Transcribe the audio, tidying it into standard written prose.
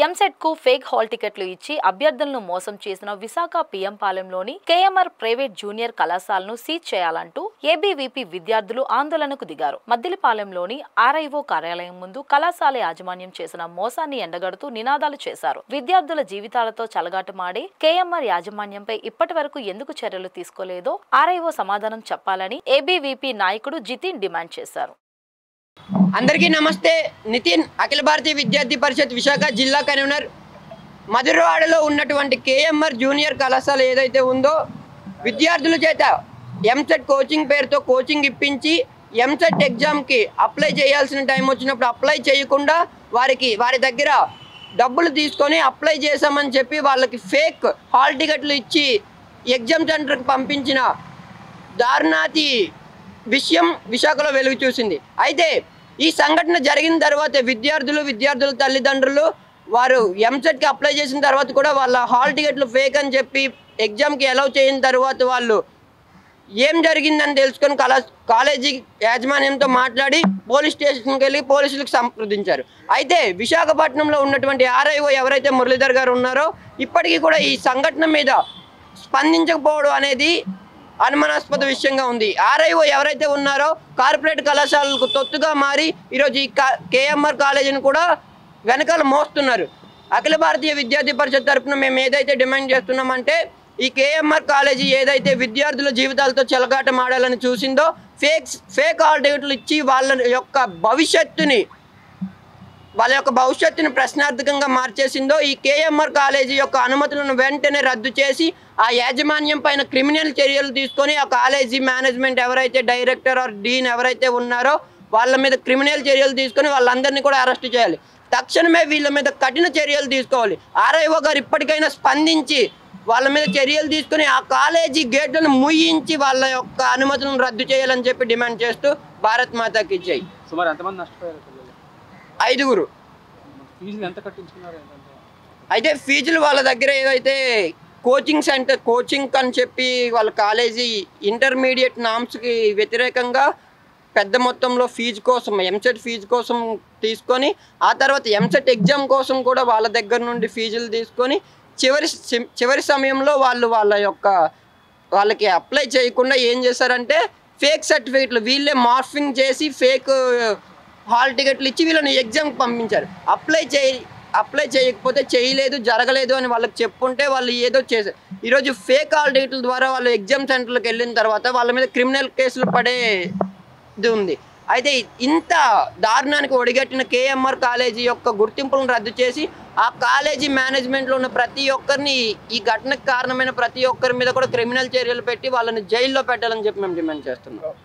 ఎంసెట్ కు fake hall టికెట్లు ఇచ్చి అభ్యర్థులను మోసం చేసిన విశాఖ పిఎం పాలెంలోని కేఎంఆర్ ప్రైవేట్ జూనియర్ కళాశాలను సీజ్ చేయాలంటూ ఏబీవీపీ విద్యార్థులు ఆందోళనకు దిగారు. మద్దిలపాలెంలోని ఆర్ఐఓ కార్యాలయం ముందు కళాశాల యాజమాన్యం చేసిన మోసాన్ని ఎండగడుతూ నినాదాలు చేశారు. విద్యార్థుల జీవితాలతో చలగాటమాడే కేఎంఆర్ యాజమాన్యంపై ఇప్పటి వరకు ఎందుకు చర్యలు తీసుకోలేదో ఆర్ఐఓ సమాధానం చెప్పాలని ఏబీవీపీ నాయకుడు జితిన్ డిమాండ్ చేశారు. అందరికీ నమస్తే. నితిన్, అఖిల భారతీయ విద్యార్థి పరిషత్ విశాఖ జిల్లా కన్వీనర్. మధురవాడలో ఉన్నటువంటి కేఎంఆర్ జూనియర్ కళాశాల ఏదైతే ఉందో విద్యార్థుల చేత ఎంసెట్ కోచింగ్ పేరుతో కోచింగ్ ఇప్పించి ఎంసెట్ ఎగ్జామ్కి అప్లై చేయాల్సిన టైం వచ్చినప్పుడు అప్లై చేయకుండా వారి దగ్గర డబ్బులు తీసుకొని అప్లై చేశామని చెప్పి వాళ్ళకి ఫేక్ హాల్ టికెట్లు ఇచ్చి ఎగ్జామ్ సెంటర్కి పంపించిన దారుణాతి విషయం విశాఖలో వెలుగు చూసింది. అయితే ఈ సంఘటన జరిగిన తర్వాత విద్యార్థుల తల్లిదండ్రులు వారు ఎంసెట్కి అప్లై చేసిన తర్వాత కూడా వాళ్ళ హాల్ టికెట్లు ఫేక్ అని చెప్పి ఎగ్జామ్కి అలౌ చేసిన తర్వాత వాళ్ళు ఏం జరిగిందని తెలుసుకొని కాలేజీ యాజమాన్యంతో మాట్లాడి పోలీస్ స్టేషన్కి వెళ్ళి పోలీసులకు సంప్రదించారు. అయితే విశాఖపట్నంలో ఉన్నటువంటి ఆర్ఐఓ ఎవరైతే మురళీధర్ గారు ఉన్నారో ఇప్పటికీ కూడా ఈ సంఘటన మీద స్పందించకపోవడం అనేది అనుమానాస్పద విషయంగా ఉంది. ఆర్ఐఓ ఎవరైతే ఉన్నారో కార్పొరేట్ కళాశాలలకు తొత్తుగా మారి ఈరోజు ఈ కేఎంఆర్ కాలేజీని కూడా వెనకాల మోస్తున్నారు. అఖిల భారతీయ విద్యార్థి పరిషత్ తరఫున మేము ఏదైతే డిమాండ్ చేస్తున్నామంటే ఈ కేఎంఆర్ కాలేజీ ఏదైతే విద్యార్థుల జీవితాలతో చెలగాటం ఆడాలని చూసిందో ఫేక్ హాల్ టికెట్లు ఇచ్చి వాళ్ళ యొక్క భవిష్యత్తుని ప్రశ్నార్థకంగా మార్చేసిందో ఈ కేఎంఆర్ కాలేజీ యొక్క అనుమతులను వెంటనే రద్దు చేసి ఆ యాజమాన్యం పైన క్రిమినల్ చర్యలు తీసుకొని ఆ కాలేజీ మేనేజ్మెంట్ ఎవరైతే డైరెక్టర్ ఆర్ డీన్ ఎవరైతే ఉన్నారో వాళ్ళ మీద క్రిమినల్ చర్యలు తీసుకొని వాళ్ళందరినీ కూడా అరెస్ట్ చేయాలి. తక్షణమే వీళ్ళ మీద కఠిన చర్యలు తీసుకోవాలి. ఆర్ఐఓ గారు ఇప్పటికైనా స్పందించి వాళ్ళ మీద చర్యలు తీసుకొని ఆ కాలేజీ గేట్లను ముయ్యించి వాళ్ళ యొక్క అనుమతులను రద్దు చేయాలని చెప్పి డిమాండ్ చేస్తూ భారత్ మాతాకి జై. సుమారు ఎంతమంది నష్టపోయారు? 5. ఫీజులు ఎంత కట్టించుకున్నారు? అయితే ఫీజులు వాళ్ళ దగ్గర ఏదైతే కోచింగ్ అని చెప్పి వాళ్ళ కాలేజీ ఇంటర్మీడియట్ నామ్స్కి వ్యతిరేకంగా పెద్ద మొత్తంలో ఫీజు కోసం ఎంసెట్ ఫీజు కోసం తీసుకొని ఆ తర్వాత ఎంసెట్ ఎగ్జామ్ కోసం కూడా వాళ్ళ దగ్గర నుండి ఫీజులు తీసుకొని చివరి సమయంలో వాళ్ళకి అప్లై చేయకుండా ఏం చేశారంటే ఫేక్ సర్టిఫికెట్లు వీళ్ళే మార్ఫింగ్ చేసి ఫేక్ హాల్ టికెట్లు ఇచ్చి వీళ్ళని ఎగ్జామ్కి పంపించారు. అప్లై చేయకపోతే చేయలేదు జరగలేదు అని వాళ్ళకి చెప్పుంటే వాళ్ళు ఏదో చేశారు. ఈరోజు ఫేక్ హాల్ టికెట్ల ద్వారా వాళ్ళు ఎగ్జామ్ సెంటర్లకు వెళ్ళిన తర్వాత వాళ్ళ మీద క్రిమినల్ కేసులు పడేది ఉంది. అయితే ఇంత దారుణానికి ఒడిగట్టిన కేఎంఆర్ కాలేజీ యొక్క గుర్తింపులను రద్దు చేసి ఆ కాలేజీ మేనేజ్మెంట్లో ఉన్న ప్రతి ఒక్కరిని ఈ ఘటనకు కారణమైన ప్రతి ఒక్కరి మీద కూడా క్రిమినల్ చర్యలు పెట్టి వాళ్ళని జైల్లో పెట్టాలని చెప్పి మేము డిమాండ్ చేస్తున్నాం.